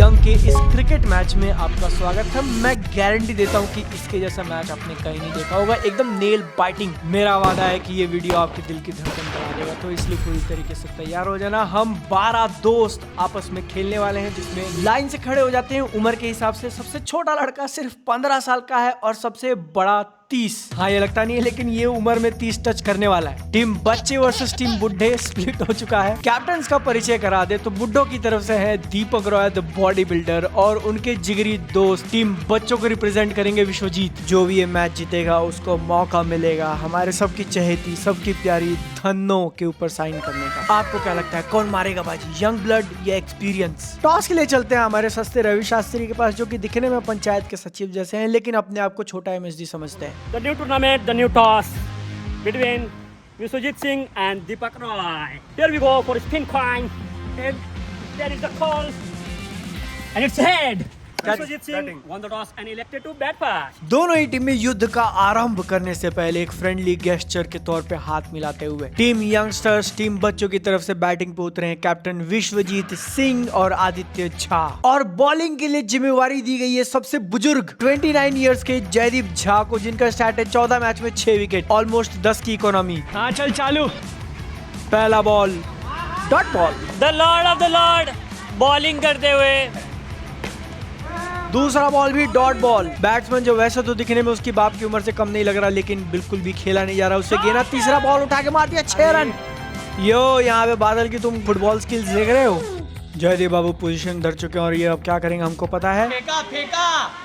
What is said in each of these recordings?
Young के इस cricket match में आपका स्वागत है। मैं गारंटी देता हूं कि इसके जैसा मैच आपने कहीं नहीं देखा होगा, एकदम नेल बाइटिंग। मेरा वादा है कि ये वीडियो आपके दिल की धड़कन बढ़ा देगा, तो इसलिए पूरी तरीके से तैयार हो जाना। हम 12 दोस्त आपस में खेलने वाले हैं, जिसमें लाइन से खड़े हो जाते हैं। उम्र के हिसाब से सबसे छोटा लड़का सिर्फ 15 साल का है और सबसे बड़ा 30। हाँ, ये लगता नहीं है, लेकिन ये उम्र में 30 टच करने वाला है। टीम बच्चे वर्सेस टीम बुढ़े स्प्लिट हो चुका है। कैप्टन का परिचय करा दे तो बुड्ढों की तरफ से है दीपक रॉय द बॉडी बिल्डर, और उनके जिगरी दोस्त टीम बच्चों को रिप्रेजेंट करेंगे विश्वजीत। जो भी ये मैच जीतेगा उसको मौका मिलेगा हमारे सबकी चहेती, सबकी प्यारी धन्नो के ऊपर साइन करने का। आपको क्या लगता है कौन मारेगा बाजी, यंग ब्लड या एक्सपीरियंस? टॉस के लिए चलते हैं हमारे सस्ते रवि शास्त्री के पास, जो कि दिखने में पंचायत के सचिव जैसे हैं, लेकिन अपने आप को छोटा MSD समझते हैं। The new tournament, the new toss between Vishwajit Singh and Deepak Roy. Here we go for spin coin, and there is the call, and it's head. Vishwajit Singh won the toss and elected to bat first. दोनों ही team में युद्ध का आरंभ करने से पहले एक friendly gesture के तौर पे हाथ मिलाते हुए टीम यंगस्टर्स, टीम बच्चों की तरफ से बैटिंग पे उतरे हैं कैप्टन विश्वजीत सिंह और आदित्य झा, और बॉलिंग के लिए जिम्मेवारी दी गई है सबसे बुजुर्ग 29 इयर्स के जयदीप झा को, जिनका स्टैट है 14 मैच में 6 विकेट, ऑलमोस्ट 10 की इकोनॉमी। हाँ, चल चालू। पहला ball dot ball, The Lord of the Lord bowling करते हुए। दूसरा बॉल भी डॉट बॉल। बैट्समैन जो वैसे तो दिखने में उसकी बाप की उम्र से कम नहीं लग रहा, लेकिन बिल्कुल भी खेला नहीं जा रहा, उससे गेना। तीसरा बॉल उठा के मार दिया, 6 रन। यो, यहाँ पे बादल की तुम फुटबॉल स्किल्स देख रहे हो। जयदेव बाबू पोजीशन धर चुके हैं और ये अब क्या करेंगे हमको पता है। फेंका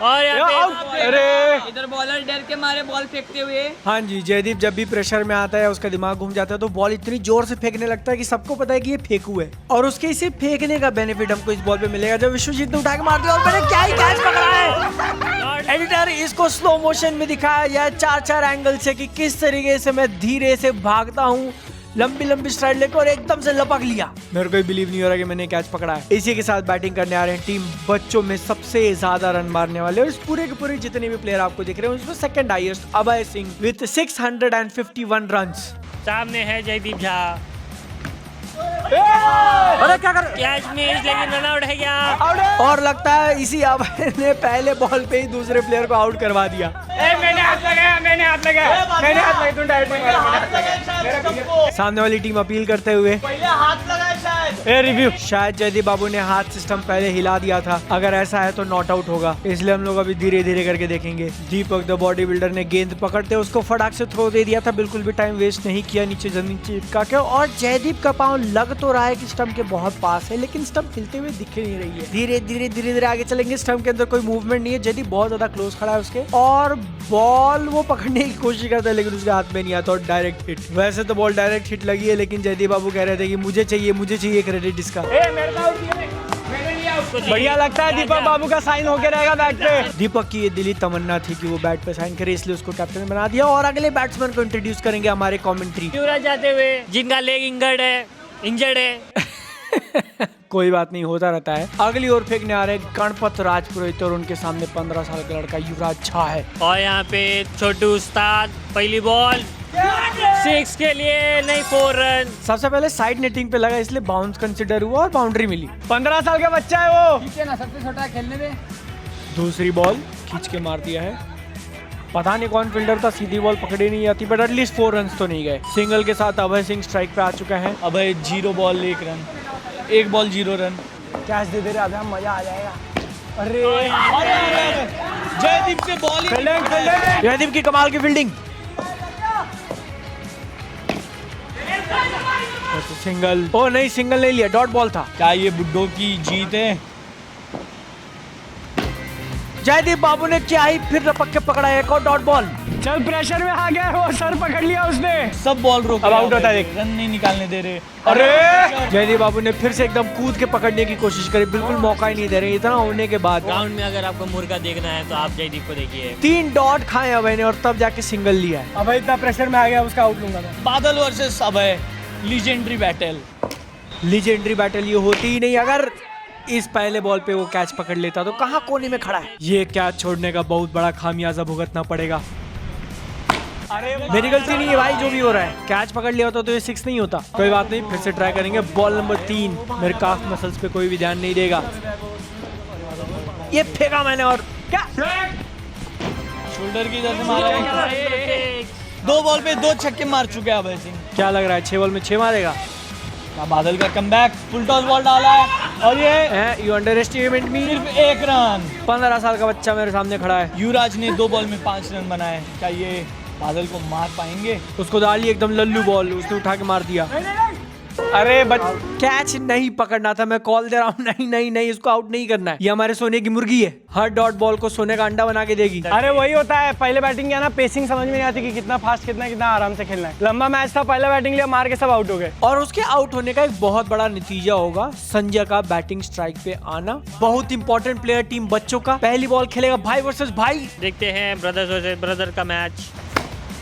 और यहाँ पे अरे इधर बॉलर डर के मारे बॉल फेंकते हुए। हाँ जी, जयदीप जब भी प्रेशर में आता है उसका दिमाग घूम जाता है, तो बॉल इतनी जोर से फेंकने लगता है कि सबको पता है कि ये फेंकू है, और उसके इसे फेंकने का बेनिफिट हमको इस बॉल पे मिलेगा जब विश्वजीत ने उठा के मार दिया। और मैंने क्या ही कैच पकड़ा है। एडिटर, इसको स्लो मोशन में दिखाया जाए 4 एंगल से कि किस तरीके से मैं धीरे से भागता हूँ, लंबी लंबी स्ट्राइड लेकर और एकदम से लपक लिया। मेरे को बिलीव नहीं हो रहा कि मैंने कैच पकड़ा है। इसी के साथ बैटिंग करने आ रहे हैं टीम बच्चों में सबसे ज्यादा रन मारने वाले, और इस पूरे के पूरे जितने भी प्लेयर आपको दिख रहे हैं उसमें second highest Abhay Singh with 651 runs. सामने है जयदीप झा। अरे क्या कर, कैच मिस, लेकिन रन आउट है क्या? और लगता है इसी अभय ने पहले बॉल पे ही दूसरे प्लेयर को आउट करवा दिया। मैंने हाथ लगाया, तुम डायरेक्ट नहीं मारा। सामने वाली टीम अपील करते हुए पहले हाथ लगाए शायद। रिव्यू, शायद जयदीप बाबू ने हाथ सिस्टम पहले हिला दिया था। अगर ऐसा है तो नॉट आउट होगा, इसलिए हम लोग अभी धीरे धीरे करके देखेंगे। दीपक द बॉडी बिल्डर ने गेंद पकड़ते उसको फटाक से थ्रो दे दिया था, बिल्कुल भी टाइम वेस्ट नहीं किया, नीचे जमीन चिपका के। और जयदीप का पांव लग तो रहा है कि स्टंप के बहुत पास है, लेकिन स्टंप हिलते हुए दिख नहीं रही है। धीरे धीरे आगे चलेंगे, स्टंप के अंदर कोई मूवमेंट नहीं है। जयदीप बहुत ज्यादा क्लोज खड़ा है उसके, और बॉल वो पकड़ने की कोशिश करता है लेकिन उसके हाथ में नहीं आता और डायरेक्ट हिट। वैसे तो बॉल डायरेक्ट हिट लगी है, लेकिन जयदीप बाबू कह रहे थे कि मुझे चाहिए क्रेडिट इसका। बढ़िया लगता है दीपक बाबू का साइन होके रहेगा बैट पे। दीपक की ये दिली तमन्ना थी कि वो बैट पे साइन करे, इसलिए उसको कैप्टन बना दिया। और अगले बैट्समैन को इंट्रोड्यूस करेंगे हमारे कमेंट्री। युवराज जाते हुए, जिनका लेग इंजर्ड है। कोई बात नहीं, होता रहता है। अगली ओर फेंकने आ रहे गणपत राजपुरोहित, और उनके सामने 15 साल का लड़का युवराज झा है। और यहाँ पे छोटू उस्ताद, पहली बॉल 6 के लिए, नहीं 4 रन। सबसे पहले साइड नेटिंग पे लगा, इसलिए बाउंस कंसिडर हुआ और बाउंड्री मिली। 15 साल का बच्चा है वो, ठीक है ना, सबसे छोटा है खेलने में। दूसरी बॉल खींच के मार दिया है। पता नहीं कौन फील्डर था, सीधी बॉल पकड़ी नहीं जाती, बट एटलीस्ट 4 रन तो नहीं गए। सिंगल के साथ अभय सिंह स्ट्राइक पे आ चुका है। Abhay 0 ball 1 run, 1 ball 0 run. Catch दे दे रहे अभय, मजा आ जाएगा। अरे जयदीप से बॉल, जयदीप की कमाल की फील्डिंग। सिंगल, ओ नहीं, सिंगल नहीं लिया, डॉट बॉल था। क्या ये बुड्ढों की जीत है? जयदीप बाबू ने क्या ही फिर रपक के पकड़ा एक और डॉट बॉल। चल, प्रेशर में आ गया वो, सर पकड़ लिया उसने। सब बॉल रोक, अब आउट होता है, देख। रन नहीं निकालने दे रहे। अरे जयदीप बाबू ने फिर से एकदम कूद के पकड़ने की कोशिश करी, बिल्कुल मौका ही नहीं दे रहे। इतना होने के बाद ग्राउंड में अगर आपको मुर्गा देखना है तो आप जयदीप को देखिए। 3 डॉट खाए अभय ने, और तब जाके सिंगल लिया है। अब इतना प्रेशर में आ गया, उसका आउट लूंगा मैं। बादल वर्सेस अभय, लीजेंडरी बैटल। लीजेंडरी बैटल ये होती ही नहीं। अगर इस पहले बॉल पे वो कैच पकड़ लेता तो कहाँ कोने में खड़ा है। ये कैच छोड़ने का बहुत बड़ा खामियाजा भुगतना पड़ेगा। मेरी गलती नहीं है भाई, जो भी हो रहा है। कैच पकड़ लिया होता तो ये 6 नहीं होता। कोई बात नहीं, फिर से ट्राई करेंगे। Ball number 3। मेरे काफ मसल्स पे कोई भी ध्यान नहीं देगा। ये फेंका मैंने और क्या शोल्डर की इधर से मारा है। 2 बॉल पे 2 छक्के मार चुके हैं अभय सिंह। क्या लग रहा है 6 बॉल में 6 मारेगा? क्या बादल का कमबैक, फुल टॉस बॉल डाला है और ये यू अंडर एस्टिमेट मी। सिर्फ 1 रन। 15 साल का बच्चा मेरे सामने खड़ा है। युवराज ने 2 बॉल में 5 रन बनाए। क्या ये बादल को मार पाएंगे? उसको डाली एकदम लल्लू बॉल, उसने उठा के मार दिया। अरे कैच नहीं पकड़ना था, मैं कॉल दे रहा हूँ। नहीं नहीं नहीं, इसको आउट नहीं करना है। ये हमारे सोने की मुर्गी है, हर डॉट बॉल को सोने का अंडा बना के देगी। अरे वही होता है, पहले बैटिंग किया ना, पेसिंग समझ में नहीं आती कि कितना फास्ट कितना आराम से खेलना है। लंबा मैच था, पहले बैटिंग लिया, मार के सब आउट हो गए। और उसके आउट होने का एक बहुत बड़ा नतीजा होगा संजय का बैटिंग स्ट्राइक पे आना। बहुत इंपॉर्टेंट प्लेयर टीम बच्चों का। पहली बॉल खेलेगा भाई वर्सेस भाई। देखते हैं ब्रदर्स वर्सेस ब्रदर का मैच।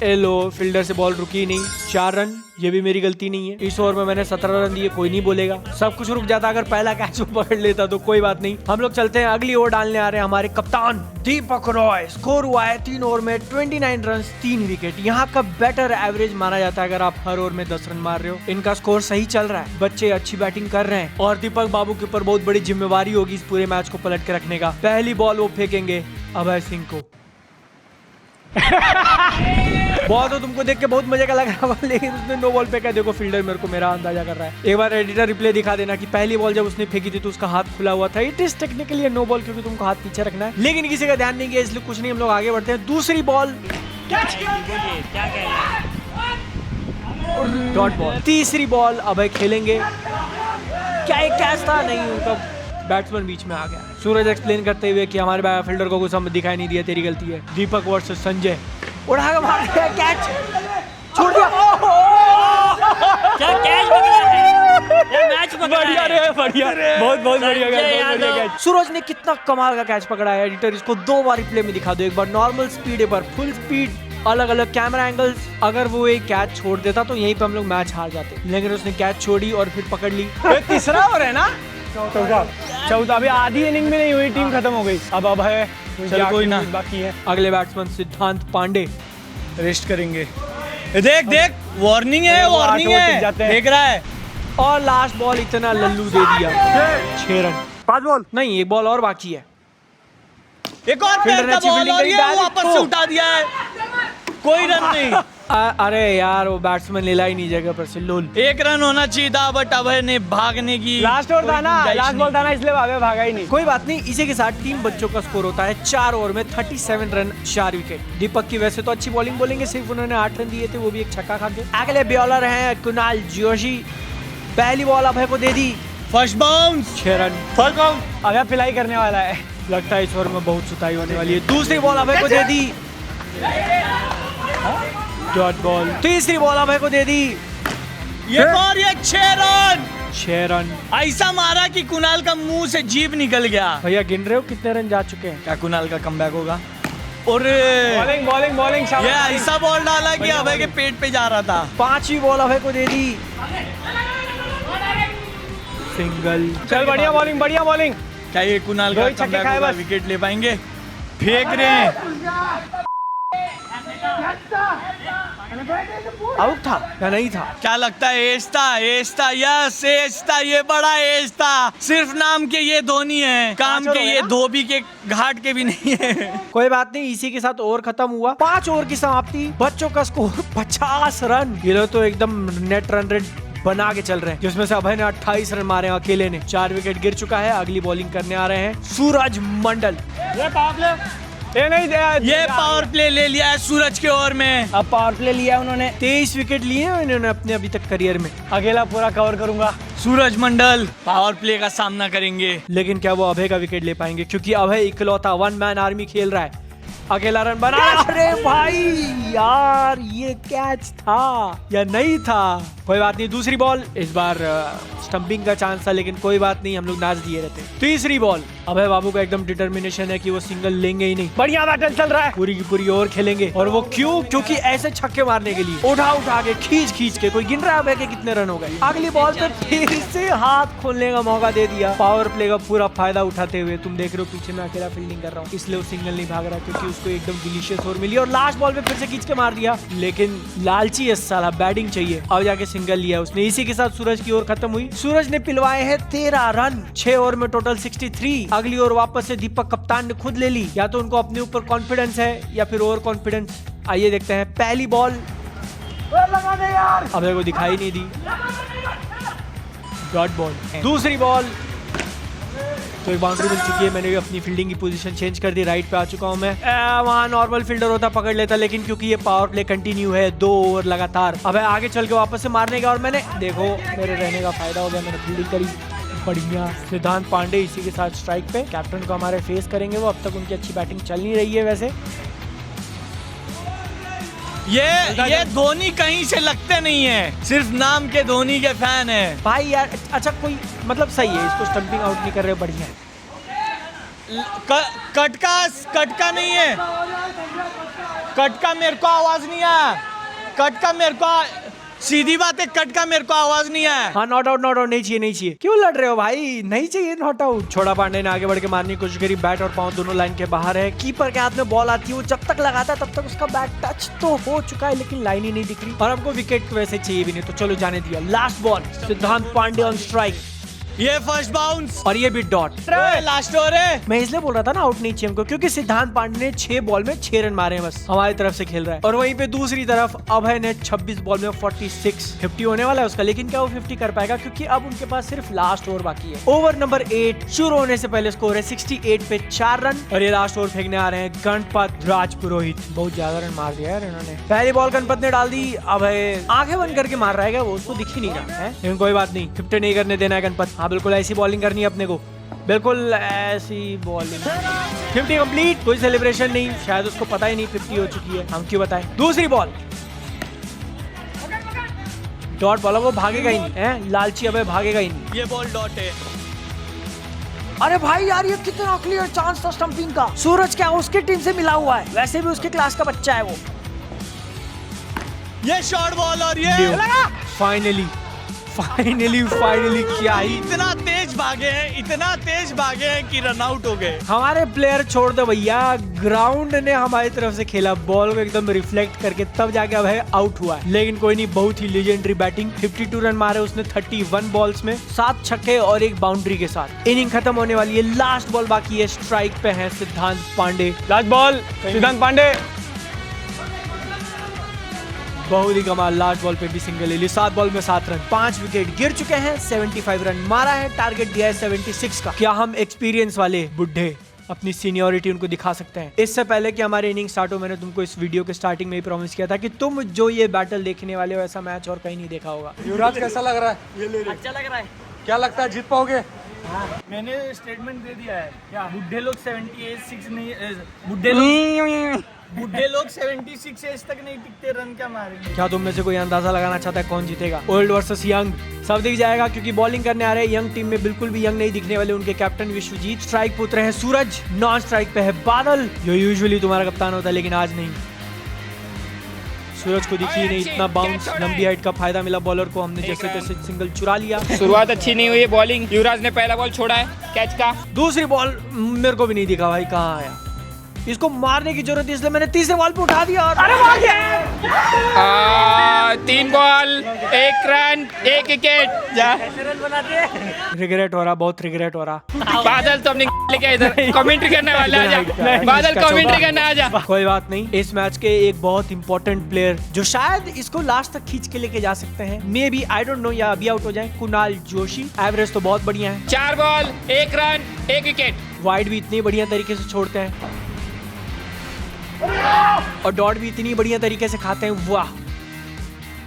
लो फील्डर से बॉल रुकी नहीं, 4 रन। ये भी मेरी गलती नहीं है। इस ओवर में मैंने 17 रन दिए, कोई नहीं बोलेगा। सब कुछ रुक जाता अगर पहला कैच वो पकड़ लेता तो कोई बात नहीं। हम लोग चलते हैं, अगली ओवर डालने आ रहे हैं हमारे कप्तान दीपक रॉय। स्कोर हुआ है 3 ओवर में 29 रन, 3 विकेट। यहाँ का बेटर एवरेज माना जाता है अगर आप हर ओवर में 10 रन मार रहे हो। इनका स्कोर सही चल रहा है, बच्चे अच्छी बैटिंग कर रहे हैं और दीपक बाबू के ऊपर बहुत बड़ी जिम्मेवारी होगी इस पूरे मैच को पलट के रखने का। पहली बॉल वो फेंकेंगे अभय सिंह को। बहुत तो तुमको देख के बहुत मजे का लग रहा होगा, लेकिन उसने नो बॉल पे क्या। देखो फील्डर मेरे को मेरा अंदाजा कर रहा है। एक बार एडिटर रिप्ले दिखा देना कि पहली बॉल जब उसने फेंकी थी तो उसका हाथ खुला हुआ था। It is technically no ball क्योंकि तुमको हाथ पीछे रखना है, लेकिन किसी का ध्यान नहीं किया इसलिए कुछ नहीं। हम लोग आगे बढ़ते हैं। दूसरी बॉल डॉट बॉल। तीसरी बॉल अभय खेलेंगे। क्या एक कैच था? नहीं, उनका बैट्समैन बीच में आ गया। सूरज एक्सप्लेन करते हुए कि हमारे फील्डर को कुछ समझ दिखाई नहीं दिया, तेरी गलती है। दीपक वर्सेस संजय, उड़ा के मार दिया, कैच छोड़ दिया। क्या कैच पकड़ा है? ये मैच पकड़ा बढ़िया है। रे, बढ़िया, बहुत बहुत बढ़िया संजय बहुत बढ़िया यादव। कैच। सूरज ने कितना कमाल का कैच पकड़ा है। एडिटर इसको 2 बार रिप्ले में दिखा दो, एक बार नॉर्मल स्पीड, एक बार फुल स्पीड, अलग अलग कैमरा एंगल्स। अगर वो एक कैच छोड़ देता तो यहीं पे हम लोग मैच हार जाते, लेकिन उसने कैच छोड़ी और फिर पकड़ ली। तीसरा ओवर है ना, चौथा। अभी आधी इनिंग में नहीं हुई, टीम खत्म हो गई। अब है चल कोई ना, बाकी है। अगले बैट्समैन सिद्धांत पांडे रेस्ट करेंगे। देख देख, वार्निंग है, वार्निंग है, देख रहा है। और लास्ट बॉल इतना लल्लू दे दिया, 6 रन। 5 बॉल नहीं, एक बॉल और बाकी है। एक और फील्डर ने अच्छी बॉल फील्डिंग और करी, ये डायरेक्ट वापस को। से उठा दिया है, कोई रन नहीं। अरे यार वो बैट्समैन लेला ही नहीं जगह पर से। लोल 1 रन होना चाहिए था, बट अभय ने भागने की लास्ट ओवर था ना, गुंजाइश लास्ट नहीं बॉल था ना, इसलिए भागा ही नहीं। कोई बात नहीं। इसी के साथ टीम बच्चों का स्कोर होता है 4 ओवर में 37 रन, 4 विकेट। दीपक की वैसे तो अच्छी बॉलिंग बोलेंगे, सिर्फ उन्होंने 8 रन दिए थे, वो भी एक छक्का खा के। अगले बॉलर हैं कुणाल जोशी। पहली बॉल अभय को दे दी, first bounce, 6 run. First bounce. अगर पिलाई करने वाला है, लगता है इस ओवर में बहुत सुताई होने वाली है। दूसरी बॉल अभय को दे दी, डॉट बॉल। तीसरी बॉल अभय को दे दी, ये और ये 6 रन। 6 रन। ऐसा मारा कि कुणाल का मुंह से जीभ निकल गया। भैया गिन रहे हो कितने रन जा चुके हैं? क्या कुणाल का कमबैक होगा? और बॉलिंग बॉलिंग बॉलिंग, ये ऐसा बॉल डाला कि अभय के पेट पे जा रहा था। 5वीं बॉल अभय को दे दी, सिंगल। चल बढ़िया बॉलिंग, बढ़िया बॉलिंग। क्या ये कुणाल का दो ही छक्के कमबैक खाए होगा? बस। विकेट ले पाएंगे? फेंक रहे हैं। आउट था या नहीं था? क्या लगता है? एज था, एज था, यस एज था, ये बड़ा एज था। सिर्फ नाम के ये धोनी है, काम के ये धोबी के घाट के भी नहीं है। कोई बात नहीं, इसी के साथ ओवर खत्म हुआ। 5 ओवर की समाप्ति, बच्चों का स्कोर 50 रन। ये लोग तो एकदम नेट रन रेट बना के चल रहे हैं, जिसमें से अभय ने 28 रन मारे अकेले ने। 4 विकेट गिर चुका है। अगली बॉलिंग करने आ रहे हैं सूरज मंडल। ये नहीं ये पावर प्ले ले लिया है सूरज के ओवर में। अब पावर प्ले लिया उन्होंने, 23 विकेट लिए हैं इन्होंने अपने अभी तक करियर में। अकेला पूरा कवर करूंगा। सूरज मंडल पावर प्ले का सामना करेंगे, लेकिन क्या वो अभय का विकेट ले पाएंगे? क्योंकि अभय इकलौता 1 मैन आर्मी खेल रहा है, अकेला रन बना। अरे भाई यार, ये कैच था या नहीं था? कोई बात नहीं। दूसरी बॉल, इस बार स्टंपिंग का चांस था, लेकिन कोई बात नहीं, हम लोग नाच दिए रहते। तीसरी बॉल, अभय बाबू का एकदम डिटर्मिनेशन है कि वो सिंगल लेंगे ही नहीं। बढ़िया बैटल चल रहा है, पूरी की पूरी ओवर खेलेंगे। और वो क्यों? क्योंकि ऐसे छक्के मारने के लिए उठा उठा के, खींच खींच के। कोई गिन रहा है अभय के कितने रन हो गए? अगली बॉल पे फिर से हाथ खोलने का मौका दे दिया। पावर प्ले का पूरा फायदा उठाते हुए। तुम देख रहे हो पीछे मैं अकेला फील्डिंग कर रहा हूँ, इसलिए वो सिंगल नहीं भाग रहा, क्योंकि उसको एकदम डिलीशियस ओवर मिली। और लास्ट बॉल पे फिर से खींच के मार दिया, लेकिन लालची है साला, बैटिंग चाहिए। अब जाके सिंगल लिया उसने। इसी के साथ सूरज की ओवर खत्म हुई। सूरज ने पिलवाए हैं 13 रन 6 ओवर में टोटल 63। अगली ओवर वापस से दीपक कप्तान ने खुद ले ली। या तो उनको अपने ऊपर कॉन्फिडेंस है या फिर ओवर कॉन्फिडेंस। आइए देखते हैं पहली बॉल। अब को दिखाई नहीं दी, डॉट बॉल। दूसरी बॉल तो एक बाउंड्री मिल चुकी है। मैंने भी अपनी फील्डिंग की पोजीशन चेंज कर दी, राइट पे आ चुका हूं मैं। वहां नॉर्मल फील्डर होता पकड़ लेता, लेकिन क्योंकि ये पावर प्ले कंटिन्यू है 2 ओवर लगातार, अब आगे चल के वापस से मारने का। और मैंने देखो मेरे रहने का फायदा हो गया, मैंने फील्डिंग करी बढ़िया। सिद्धांत पांडे इसी के साथ स्ट्राइक पे, कैप्टन को हमारे फेस करेंगे वो। अब तक उनकी अच्छी बैटिंग चल नहीं रही है वैसे। ये धोनी कहीं से लगते नहीं है, सिर्फ नाम के धोनी के फैन है भाई यार। अच्छा कोई मतलब सही है, इसको स्टंपिंग आउट नहीं कर रहे, बढ़िया है। कटका नहीं है, कटका मेरे को आवाज नहीं आया, कटका मेरे को, सीधी बात है, कटका मेरे को आवाज नहीं आया। हाँ नॉट आउट नहीं चाहिए, नहीं चाहिए। क्यों लड़ रहे हो भाई, नहीं चाहिए नॉट आउट। छोड़ा पांडे ने आगे बढ़ के मारने की कोशिश करी, बैट और पांव दोनों लाइन के बाहर है। कीपर के हाथ में बॉल आती है, वो जब तक लगाता है तब तक उसका बैट टच तो हो चुका है, लेकिन लाइन ही नहीं दिख रही। और हमको विकेट वैसे चाहिए भी नहीं, तो चलो जाने दिया। लास्ट बॉल, सिद्धांत पांडे ऑन स्ट्राइक, ये फर्स्ट बाउंस और ये भी डॉट। लास्ट ओवर है। मैं इसलिए बोल रहा था ना आउट नहीं चाहिए हमको, क्योंकि सिद्धांत पांडे ने 6 बॉल में 6 रन मारे हैं बस, हमारी तरफ से खेल रहा है। और वहीं पे दूसरी तरफ अभय ने 26 बॉल में 46, 50 होने वाला है उसका, लेकिन क्या वो 50 कर पाएगा, क्योंकि अब उनके पास सिर्फ लास्ट ओवर बाकी है। ओवर नंबर 8 शुरू होने से पहले स्कोर है 68 पे 4 रन। और ये लास्ट ओवर फेंकने आ रहे हैं गणपत राजपुरोहित। बहुत ज्यादा रन मार दिया यार इन्होंने। पहली बॉल गणपत ने डाल दी, अभय आंखें बंद करके मार रहा है, वो उसको दिख ही नहीं रहा है, लेकिन कोई बात नहीं, 50 नहीं करने देना है गणपत। हाँ बिल्कुल ऐसी बॉलिंग करनी है अपने को, बिल्कुल ऐसी बॉलिंग। 50 कंप्लीट, कोई सेलिब्रेशन नहीं, शायद उसको पता ही नहीं 50 हो चुकी है, हम क्यों बताएं। दूसरी बॉल डॉट बॉल, वो भागेगा ही नहीं है, लालची अबे भागेगा ही नहीं। ये बॉल डॉट है। अरे भाई यार ये कितना क्लियर चांस था स्टंपिंग का। सूरज क्या उसकी टीम से मिला हुआ है, वैसे भी उसके क्लास का बच्चा है वो। ये शॉर्ट बॉल और ये फाइनली क्या ही इतना तेज भागे हैं, इतना तेज भागे हैं कि रन आउट हो गए। हमारे प्लेयर छोड़ दो भैया, ग्राउंड ने हमारी तरफ से खेला, बॉल को एकदम रिफ्लेक्ट करके तब जाके अब है आउट हुआ है। लेकिन कोई नहीं, बहुत ही लेजेंडरी बैटिंग। 52 रन मारे उसने 31 बॉल्स में, 7 छक्के और 1 बाउंड्री के साथ। इनिंग खत्म होने वाली है, लास्ट बॉल बाकी है। स्ट्राइक पे है सिद्धांत पांडे। लास्ट बॉल सिद्धांत पांडे, बहुत ही कमाल, लास्ट बॉल पे भी सिंगल ले ली। 7 बॉल में 7 रन, 5 विकेट गिर चुके हैं, 75 रन मारा है, टारगेट दिया है 76 का। क्या हम एक्सपीरियंस वाले बुढ़े अपनी सीनियरिटी उनको दिखा सकते हैं? इससे पहले कि हमारी इनिंग स्टार्ट हो, मैंने तुमको इस वीडियो के स्टार्टिंग में ही प्रॉमिस किया था कि तुम जो ये बैटल देखने वाले हो, ऐसा मैच और कहीं नहीं देखा होगा। युवराज कैसा लग रहा है? अच्छा लग रहा है। क्या लगता है जीत पाओगे? मैंने स्टेटमेंट दे दिया है, क्या बुढ़े लोग 76 नहीं, बुढ़े लोग 76 एज तक नहीं टिकते, रन क्या मारेंगे। क्या तुम में से कोई अंदाजा लगाना चाहता है कौन जीतेगा? ओल्ड वर्सेस यंग, सब दिख जाएगा, क्योंकि बॉलिंग करने आ रहे हैं यंग टीम में बिल्कुल भी यंग नहीं दिखने वाले उनके कैप्टन विश्वजीत। स्ट्राइक पुत्र है सूरज, नॉन स्ट्राइक पे है बादल, जो यूजुअली तुम्हारा कप्तान होता है, लेकिन आज नहीं। सूरज को दिखी नहीं, इतना बाउंस, लंबी हाइट का फायदा मिला बॉलर को, हमने जैसे तैसे सिंगल चुरा लिया। शुरुआत अच्छी नहीं हुई है बॉलिंग, युवराज ने पहला बॉल छोड़ा है कैच का। दूसरी बॉल मेरे को भी नहीं दिखा भाई, कहाँ आया, इसको मारने की जरूरत है, इसलिए मैंने तीसरे बॉल पे उठा दिया और अरे 3 बॉल 1 रन 1 विकेट। रिग्रेट हो रहा, बहुत रिग्रेट हो रहा। बादल तो अपनी लेके इधर कमेंट्री करने वाला है, आजा बादल कमेंट्री करने आजा। कोई बात नहीं, इस मैच के एक बहुत इंपॉर्टेंट प्लेयर जो शायद इसको लास्ट तक खींच के लेके जा सकते हैं, may be, I don't know, या अभी आउट हो जाए, कुणाल जोशी। एवरेज तो बहुत बढ़िया है, 4 बॉल 1 रन 1 विकेट। वाइड भी इतनी बढ़िया तरीके से छोड़ते हैं और डॉट भी इतनी बढ़िया तरीके से खाते हैं, वाह।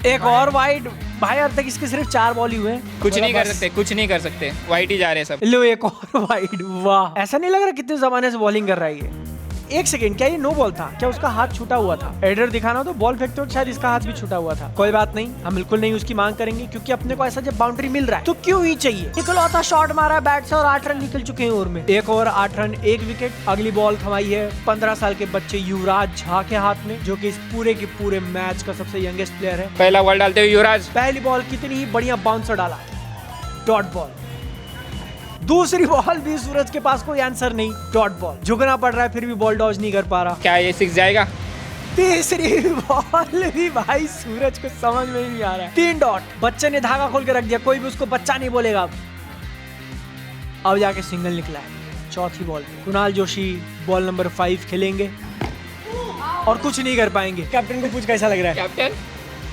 एक और वाइड, भाई अब तक इसके सिर्फ 4 बॉल ही हुए हैं। कुछ नहीं कर सकते, कुछ नहीं कर सकते, वाइट ही जा रहे हैं सब। लो एक और वाइड, वाह। ऐसा नहीं लग रहा कितने जमाने से बॉलिंग कर रहा है ये। 1 सेकंड, क्या ये नो बॉल था? क्या उसका हाथ छूटा हुआ था? एडर दिखाना तो बॉल फेंकते वक्त शायद इसका हाथ भी छूटा हुआ था। कोई बात नहीं, हम बिल्कुल नहीं उसकी मांग करेंगे, क्योंकि अपने को ऐसा जब बाउंड्री मिल रहा है तो क्यों ही चाहिए। इकलौता शॉट मारा बैट से और 8 रन निकल चुके हैं ओवर में। 1 ओवर 8 रन 1 विकेट। अगली बॉल थमाई है 15 साल के बच्चे युवराज झा के हाथ में, जो कि इस पूरे के पूरे मैच का सबसे यंगेस्ट प्लेयर है। पहला बॉल डालते हुए युवराज, पहली बॉल कितनी ही बढ़िया बाउंसर डाला, डॉट बॉल। दूसरी बॉल भी सूरज के पास कोई आंसर नहीं, डॉट बॉल। झुकना पड़ रहा है फिर भी बॉल डॉज नहीं कर पा रहा। क्या ये 6 जाएगा? तीसरी बॉल भी भाई सूरज को समझ में ही नहीं आ रहा है। 3 डॉट, बच्चे ने धागा खोल के रख दिया, कोई भी उसको बच्चा नहीं बोलेगा। अब जाके सिंगल निकला है। चौथी ball Kunal Joshi ball number 5 खेलेंगे और कुछ नहीं कर पाएंगे। कैप्टन को पूछ कैसा लग रहा है? कैप्टन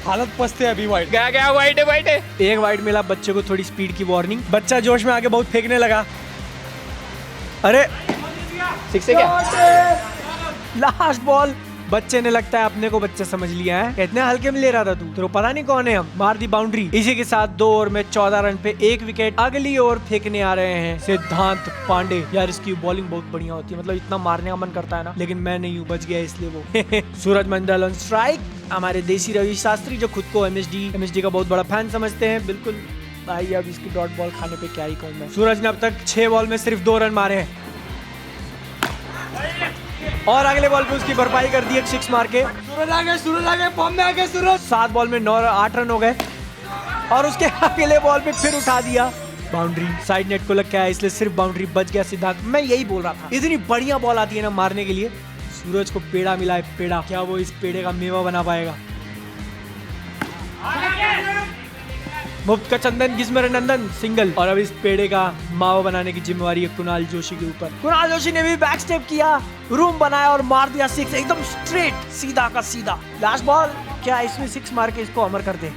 हालत पछते अभी वाइड। गया वाइट है। एक वाइड मिला, बच्चे को थोड़ी स्पीड की वार्निंग। बच्चा जोश में आके बहुत फेंकने लगा। अरे 6 है क्या? लास्ट बॉल, बच्चे ने लगता है अपने को बच्चा समझ लिया है। इतने हल्के में ले रहा था तू, तेरे को पता नहीं कौन है हम। मार दी बाउंड्री। इसी के साथ 2 ओवर में 14 रन पे 1 विकेट। अगली ओवर फेंकने आ रहे हैं सिद्धांत पांडे। यार इसकी बॉलिंग बहुत बढ़िया होती है, मतलब इतना मारने का मन करता है ना, लेकिन मैं नहीं हूँ, बच गया इसलिए वो। सूरज मंडल ऑन स्ट्राइक। हमारे देसी रवि शास्त्री जो खुद को एमएसडी का बहुत बड़ा फैन समझते हैं। बिल्कुल भाई, अब इसकी डॉट बॉल खाने पे क्या ही कहूँ मैं। सूरज ने अब तक 6 बॉल में सिर्फ 2 रन मारे हैं और अगले बॉल पे उसकी भरपाई कर दी एक 6 मार के। सूरज आ गए फॉर्म में आ गए सूरज। 7 बॉल में 8 रन हो गए और उसके अगले बॉल पे फिर उठा दिया। बाउंड्री साइड नेट को लग गया, इसलिए सिर्फ बाउंड्री बच गया सिद्धांत। मैं यही बोल रहा था, इतनी बढ़िया बॉल आती है ना मारने के लिए। सूरज को पेड़ा मिला है, पेड़ा। क्या वो इस पेड़े का मेवा बना पाएगा? मुफ्त का चंदन गिस्मर नंदन सिंगल। और अब इस पेड़े का मावा बनाने की जिम्मेवारी है कुणाल जोशी के ऊपर। कुणाल जोशी ने भी बैक स्टेप किया, रूम बनाया और मार दिया 6, एकदम स्ट्रेट, सीधा का सीधा। लास्ट बॉल, क्या इसमें 6 मार के इसको अमर कर दे?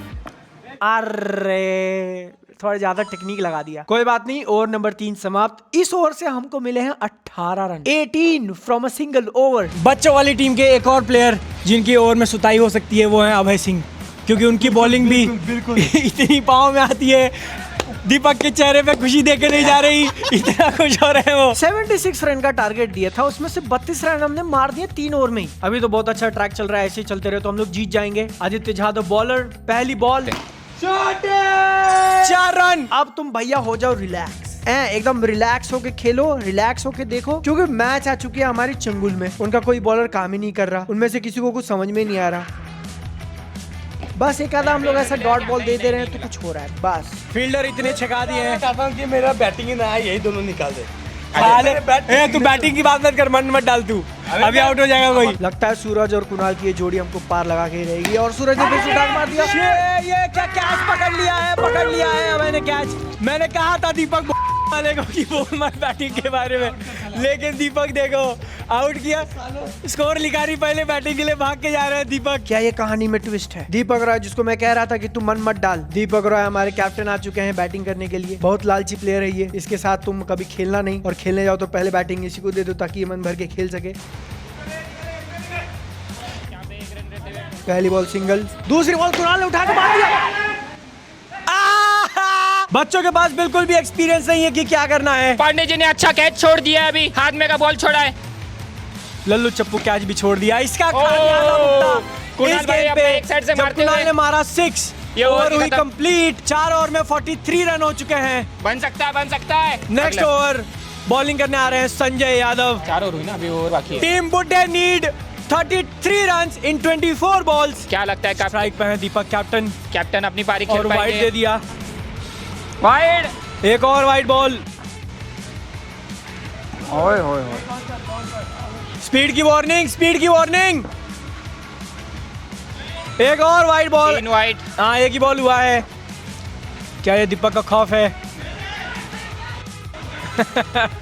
अरे थोड़ा ज्यादा टेक्निक लगा दिया, कोई बात नहीं। ओवर नंबर 3 समाप्त। इस ओवर से हमको मिले हैं 18 run, 18 from a single over. बच्चों वाली टीम के एक और प्लेयर जिनकी ओवर में सुताई हो सकती है वो है अभय सिंह, क्योंकि उनकी बॉलिंग भी बिल्कुल इतनी पाँव में आती है। दीपक के चेहरे पे खुशी देखे नहीं जा रही, इतना खुश हो रहे हैं वो। 76 रन का टारगेट दिया था, उसमें से 32 रन हमने मार दिए 3 ओवर में ही। अभी तो बहुत अच्छा ट्रैक चल रहा है, ऐसे ही चलते रहे तो हम लोग जीत जाएंगे। आदित्य यादव बॉलर, पहली बॉल 4 रन। अब तुम भैया हो जाओ रिलैक्स, एकदम रिलैक्स होके खेलो, रिलैक्स होके देखो, क्योंकि मैच आ चुकी है हमारी चंगुल में। उनका कोई बॉलर काम ही नहीं कर रहा, उनमें से किसी को कुछ समझ में नहीं आ रहा। बस एक आधा हम लोग ऐसा डॉट बॉल दे रहे हैं तो कुछ हो रहा है। बस फील्डर इतने छका दिए हैं। चाहता हूँ कि मेरा बैटिंग ही ना आए, यही दोनों निकाल दे। तू बैटिंग की बात मत कर, मन मत डाल तू, अभी आउट हो जाएगा कोई। लगता है सूरज और कुणाल की ये जोड़ी हमको पार लगा के ही रहेगी। और सूरज ने फिर से उठा मार दिया। ये क्या कैच पकड़ लिया है मैंने कैच। मैंने कहा था दीपक वाले को कि बोल मत बैटिंग के बारे में, लेकिन दीपक देखो आउट किया, स्कोर लिखा रही, पहले बैटिंग के लिए भाग के जा रहे हैं दीपक। क्या ये कहानी में ट्विस्ट है? दीपक रॉय, जिसको मैं कह रहा था कि तू मन मत डाल, दीपक रॉय हमारे कैप्टन आ चुके हैं बैटिंग करने के लिए। बहुत लालची प्लेयर है ये, इसके साथ तुम कभी खेलना नहीं, और खेलने जाओ तो पहले बैटिंग इसी को दे दो ताकि ये मन भर के खेल सके। पहली बॉल सिंगल, दूसरी बॉल कुणाल ने उठा के मार दिया। बच्चों के पास बिल्कुल भी एक्सपीरियंस नहीं है कि क्या करना है। पांडे जी ने अच्छा कैच छोड़ दिया है, अभी हाथ में का बॉल छोड़ा है। लल्लू चप्पू कैच भी छोड़ दिया। इसका कुणाल भाई अपने एक साइड से मारते हुए ने मारा 6, ये ओवर हुई कंप्लीट। 4 ओवर में 43 रन हो चुके हैं। बन सकता है। नेक्स्ट ओवर बॉलिंग करने आ रहे हैं संजय यादव। 4 ओवर हुई ना, अभी ओवर बाकी है। टीम बुड्ढे नीड 33 रन्स इन 24 बॉल्स। क्या लगता है स्ट्राइक पे है दीपक कैप्टन अपनी पारी खेल और वाइड पाएंगे? दे दिया, वाइड, एक और वाइड बॉल। स्पीड की वार्निंग, एक और वाइड बॉल। 3 वाइड। हाँ, एक ही बॉल हुआ है। क्या ये दीपक का खौफ है?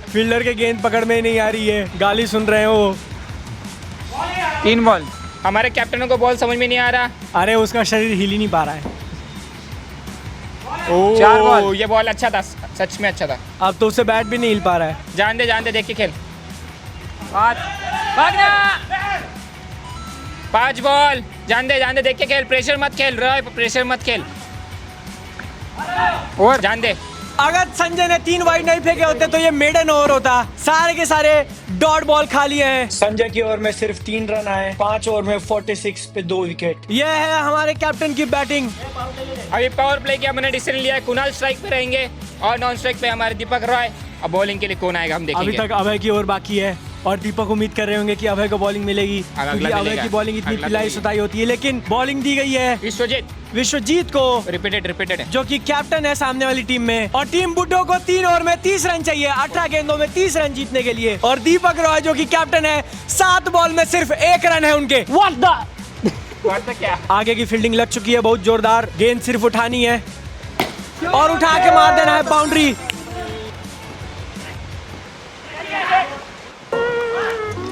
फील्डर के गेंद पकड़ में नहीं आ रही है, गाली सुन रहे हैं वो। 3 बॉल। हमारे कैप्टन को बॉल समझ में नहीं आ रहा। अरे उसका शरीर हिल ही नहीं पा रहा है। 4 बॉल। ये बॉल अच्छा था, सच में अच्छा था। अब तो उसे बैट भी नहीं हिल पा रहा है। जान दे देख के खेल। भागना। 5 बॉल। जान दे देख के खेल, प्रेशर मत खेल रॉय, प्रेशर मत खेल। और जान दे। अगर संजय ने 3 वाइड नहीं फेंके होते तो ये मेडन ओवर होता। सारे के सारे डॉट बॉल खा लिए हैं। संजय की ओवर में सिर्फ 3 रन आए, 5 ओवर में 46 पे 2 विकेट। ये है हमारे कैप्टन की बैटिंग। अभी पावर प्ले किया, मैंने डिसीजन लिया है, कुणाल स्ट्राइक पे रहेंगे और नॉन स्ट्राइक पे हमारे दीपक रॉय। अब बॉलिंग के लिए कौन आएगा हम देखेंगे। अभी तक अभय की ओवर बाकी है और दीपक उम्मीद कर रहे होंगे कि अभय को बॉलिंग मिलेगी, अगला क्योंकि अभय मिलेगा। की बॉलिंग इतनी अगला पिलाई मिलेगा। सुताई होती है, लेकिन बॉलिंग दी गई है विश्वजीत को, रिपीटेड जो कि कैप्टन है सामने वाली टीम में। और टीम बुड्ढो को 3 ओवर में 30 रन चाहिए 18 गेंदों में 30 रन जीतने के लिए। और दीपक रॉय जो कि कैप्टन है 7 बॉल में सिर्फ 1 रन है उनके। व्हाट द क्या आगे की फील्डिंग लग चुकी है बहुत जोरदार, गेंद सिर्फ उठानी है और उठा के मार देना है बाउंड्री।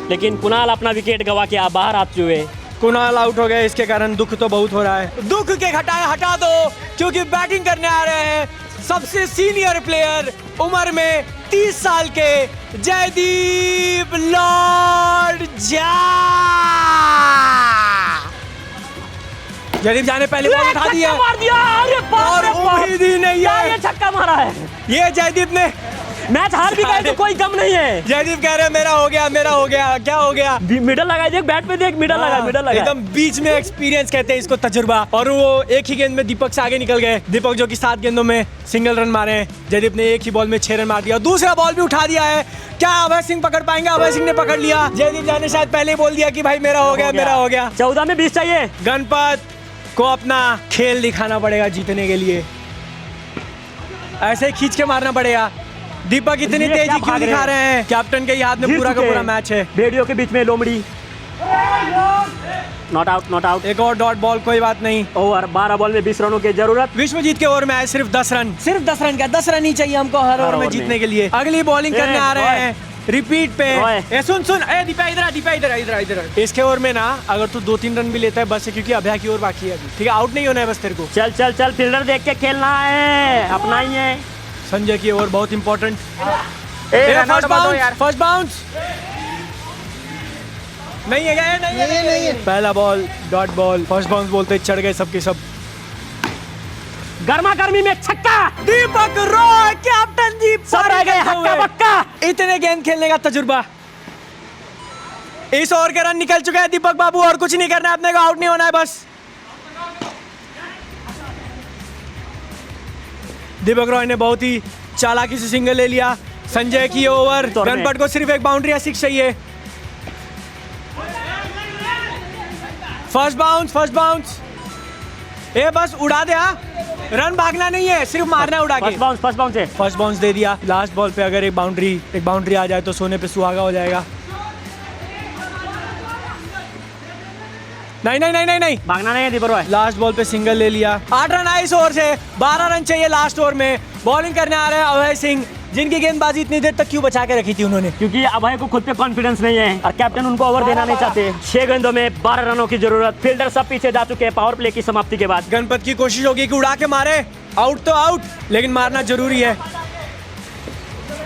लेकिन कुणाल अपना विकेट गवा के बाहर आ चुके हैं। कुणाल आउट हो गए, इसके कारण दुख तो बहुत हो रहा है। दुख के हटा दो, क्योंकि बैटिंग करने आ रहे हैं सबसे सीनियर प्लेयर उम्र में 30 साल के जयदीप लॉर्ड जा। जयदीप जाने पहले बॉल उठा दिया मार दिया, अरे बाप और रे बाप। उम्मीद ही नहीं क्या ये है। छक्का मारा है। ये जयदीप ने, मैच हार भी गए तो कोई गम नहीं है। जयदीप कह रहे हैं मेरा हो गया, क्या हो गया। मिडल लगा, देख बैट पे देख, मिडल लगा। एकदम बीच में एक्सपीरियंस कहते हैं इसको, तजुर्बा। और वो एक ही गेंद में दीपक से आगे निकल गए। दीपक जो कि 7 गेंदों में सिंगल रन मारे हैं, जयदीप ने एक ही बॉल में 6 रन मार दिया। दूसरा बॉल भी उठा दिया है, क्या अभय सिंह पकड़ पाएंगे? अभय सिंह ने पकड़ लिया। जयदीप जाने शायद पहले ही बोल दिया कि भाई मेरा हो गया। 14 में 20 चाहिए। गणपत को अपना खेल दिखाना पड़ेगा जीतने के लिए, ऐसे ही खींच के मारना पड़ेगा। दीपक इतनी ये क्या तेजी क्यों भाग दिखा रहे हैं? कैप्टन के ही हाथ में गिर पूरा का चुके पूरा हैं। मैच है। भेड़ियों के बीच में लोमड़ी। Not out. एक और डॉट बॉल, कोई बात नहीं। ओवर 12 बॉल में 20 रनों की जरूरत। विश्वजीत के ओवर में आए सिर्फ 10 रन, सिर्फ 10 रन का 10 रन ही चाहिए हमको हर ओवर में ओवर में। जीतने के लिए। अगली बॉलिंग करने आ रहे हैं रिपीट पे। रॉय। ए सुन ए दीपा इधर। इसके ओवर में ना अगर तू 2-3 रन भी लेता है बस है, क्योंकि अभय की ओर बाकी है अभी। ठीक है, आउट नहीं होना है बस तेरे को। चल फील्डर देख के खेलना है, अपना ही है। संजय की ओवर बहुत इंपॉर्टेंट। फर्स्ट बाउंस नहीं है। पहला ball dot ball, first bounce बोलते चढ़ गए सबके सब। गर्मा गर्मी में छक्का। दीपक रॉय कैप्टन जी सब रह गए हक्का बक्का। इतने गेंद खेलने का तजुर्बा। इस ओवर के रन निकल चुके हैं दीपक बाबू, और कुछ नहीं करना है अपने को, आउट नहीं होना है बस। दीपक रॉय ने बहुत ही चालाकी से सिंगल ले लिया। संजय की ओवर, गणपत को सिर्फ एक बाउंड्री या 6 चाहिए। फर्स्ट बाउंस ए बस उड़ा दे। रन भागना नहीं है, सिर्फ मारना है उड़ा के। फर्स्ट बाउंस है। फर्स्ट बाउंस दे दिया। लास्ट बॉल पे अगर एक बाउंड्री आ जाए तो सोने पे सुहागा हो जाएगा। नहीं भागना नहीं है दीपक रॉय। लास्ट बॉल पे सिंगल ले लिया। 8 रन आए इस ओवर से, 12 रन चाहिए लास्ट ओवर में। बॉलिंग करने आ रहे हैं अभय सिंह, जिनकी गेंदबाजी इतनी देर तक क्यों बचा के रखी थी उन्होंने? क्योंकि अभय को खुद पे कॉन्फिडेंस नहीं है और कैप्टन उनको ओवर देना नहीं चाहते। 6 गेंदों में 12 रनों की जरूरत। फील्डर सब पीछे जा चुके हैं पावर प्ले की समाप्ति के बाद। गणपत की कोशिश होगी कि उड़ा के मारे, आउट तो आउट, लेकिन मारना जरूरी है।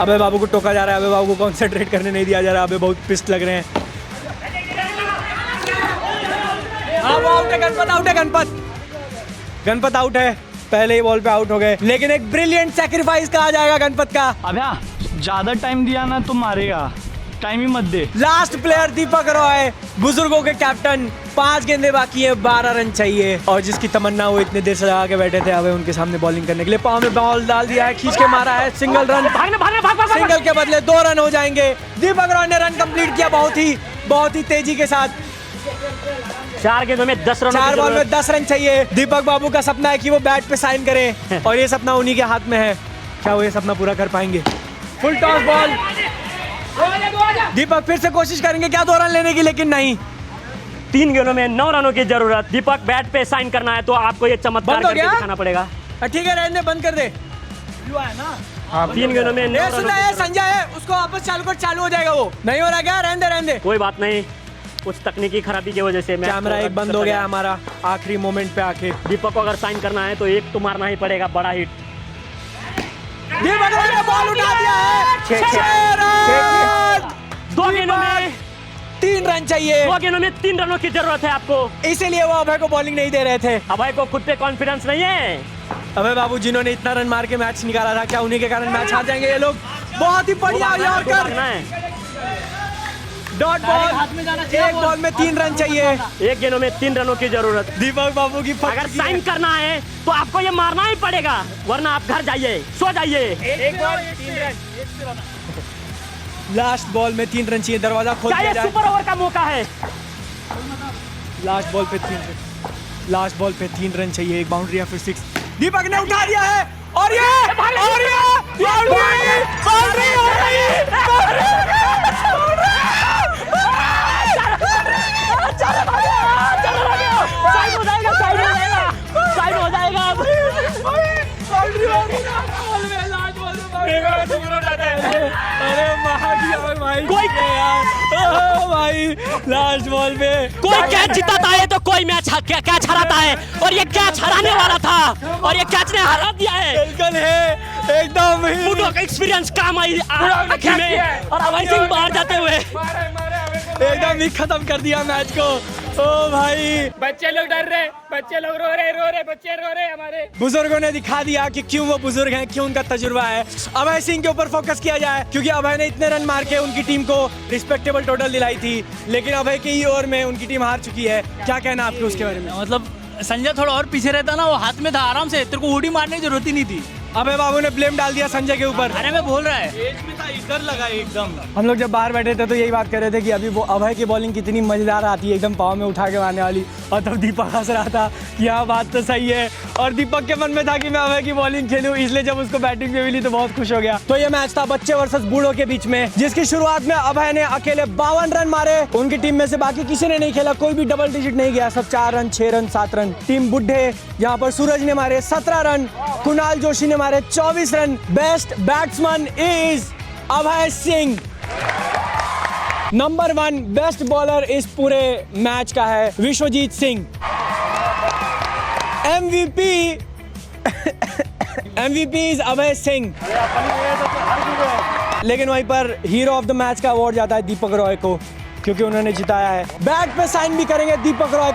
अबे बाबू को टोका जा रहा है, अबे बाबू को कॉन्सेंट्रेट करने नहीं दिया जा रहा। अबे बहुत पिस्ट लग रहे हैं। वो आउट है, गणपत आउट है। पहले ही बॉल पे आउट हो गए, लेकिन एक ब्रिलियंट सैक्रिफाइस कहा जाएगा गणपत का। अभ्या ज्यादा टाइम दिया ना तो मारेगा, टाइम ही मत दे। लास्ट प्लेयर दीपक रॉय, बुजुर्गों के कैप्टन। 5 गेंदें बाकी है, 12 रन चाहिए। और जिसकी तमन्ना वो इतने देर से लगा के बैठे थे अबे उनके सामने बॉलिंग करने के लिए, पाँव में बॉल डाल दिया है, खींच के मारा है, सिंगल रन। सिंगल के बदले 2 रन हो जाएंगे। दीपक रॉय ने रन कंप्लीट किया बहुत ही तेजी के साथ। 4 गेंदों में 10 रन। 4 बॉल में 10 रन चाहिए। दीपक बाबू का सपना है कि वो बैट पे साइन करें, और ये सपना उन्हीं के हाथ में है। क्या वो ये सपना पूरा कर पाएंगे? फुल टॉस बॉल, दीपक फिर से कोशिश करेंगे क्या 2 रन लेने की, लेकिन नहीं। 3 गेंदों में 9 रनों की जरूरत। दीपक बैट पे साइन करना है तो आपको ये चमत्कार बंद हो करके गया? दिखाना पड़ेगा। ठीक है, रहने दे, बंद कर दे। 3 गेंदों में 9 ये सुन रनों रहा है की संजय है, उसको वापस चालू कर, चालू हो जाएगा। वो नहीं हो रहा क्या? रहने दे। कोई बात नहीं, कुछ तकनीकी खराबी की वजह से मैच कैमरा को एक रद्द बंद करता हो गया गया। हमारा आखिरी मोमेंट पे आके। दीपक को अगर साइन करना है तो एक तो मारना ही पड़ेगा, बड़ा हिट। दीपक रॉय ने बॉल उठा दिया है। 6 रन। 2 गेंदों में 3 रन चाहिए। 2 गेंदों में 3 रनों की जरूरत है आपको। इसीलिए वो अभय को बॉलिंग नहीं दे रहे थे। अभय को खुद पे कॉन्फिडेंस नहीं है। अभय बाबू जिन्होंने इतना रन मार के मैच निकाला था, क्या उन्हीं के कारण मैच हार जाएंगे ये लोग? बहुत ही बढ़िया यॉर्कर, डॉट बॉल। एक बॉल में 3 रन चाहिए। 1 गेंदों में 3 रनों की जरूरत। दीपक बाबू की अगर साइन करना है तो आपको ये मारना ही पड़ेगा, वरना आप घर जाइए, सो जाइए। लास्ट बॉल में 3 रन चाहिए, दरवाजा खोल क्या दिया ये जाए। सुपर ओवर का मौका है? लास्ट बॉल पे 3 रन, लास्ट बॉल पे 3 रन चाहिए, एक बाउंड्री या फिर 6। दीपक ने उठा दिया है और ये बाउंड्री हो गई। साइड हो जाएगा, साइड हो जाएगा, साइड हो जाएगा अब। अरे भाई कोई यार भाई लास्ट बॉल पे कोई कैच जीताता है तो कोई मैच कैच हराता है, और ये कैच हराने वाला था और ये कैच ने हरा दिया है। बिल्कुल है एकदम ही। बुढ़ो का एक्सपीरियंस काम आई आखिर में, और अभय सिंह बाहर जाते हुए एकदम ही खत्म कर दिया मैच को। ओ भाई बच्चे लोग डर रहे, बच्चे लोग रो रहे, बच्चे रो रहे हमारे। बुजुर्गों ने दिखा दिया कि क्यों वो बुजुर्ग हैं, क्यों उनका तजुर्बा है। अभय सिंह के ऊपर फोकस किया जाए, क्योंकि अभय ने इतने रन मार के उनकी टीम को रिस्पेक्टेबल टोटल दिलाई थी, लेकिन अभय के ही ओवर में उनकी टीम हार चुकी है। क्या कहना आपको उसके बारे में? मतलब संजय थोड़ा और पीछे रहता ना, वो हाथ में था आराम से, तेरे को उड़ी मारने की जरूरत ही नहीं थी। अभय बाबू ने ब्लेम डाल दिया संजय के ऊपर। अरे मैं बोल रहा है एज में था, इधर लगा एकदम। हम लोग जब बाहर बैठे थे तो यही बात कर रहे थे कि अभी वो अभय की बॉलिंग कितनी मजेदार आती है, एकदम पाँव में उठा के मारने वाली। और तब दीपक हंस रहा था कि हाँ बात तो सही है, और दीपक के मन में था कि मैं अभय की बॉलिंग खेलूं, इसलिए जब उसको बैटिंग पे मिली तो बहुत खुश हो गया। तो ये मैच था बच्चे वर्सेस बूढ़ों के बीच में, जिसकी शुरुआत में अभय ने अकेले 52 रन मारे। उनकी टीम में से बाकी किसी ने नहीं खेला, कोई भी डबल डिजिट नहीं गया, सब 4 रन, 6 रन, 7 रन। टीम बुढ़े यहाँ पर सूरज ने मारे 17 रन, कुणाल जोशी ने मारे 24 run. Best batsman is Abhay Singh. Number 1 best bowler इस पूरे मैच का है विश्वजीत सिंह। MVP is Abhay Singh. लेकिन वहीं पर हीरो ऑफ द मैच का अवार्ड जाता है दीपक रॉय को, क्योंकि उन्होंने जिताया है। बैट पे साइन भी करेंगे दीपक रॉय।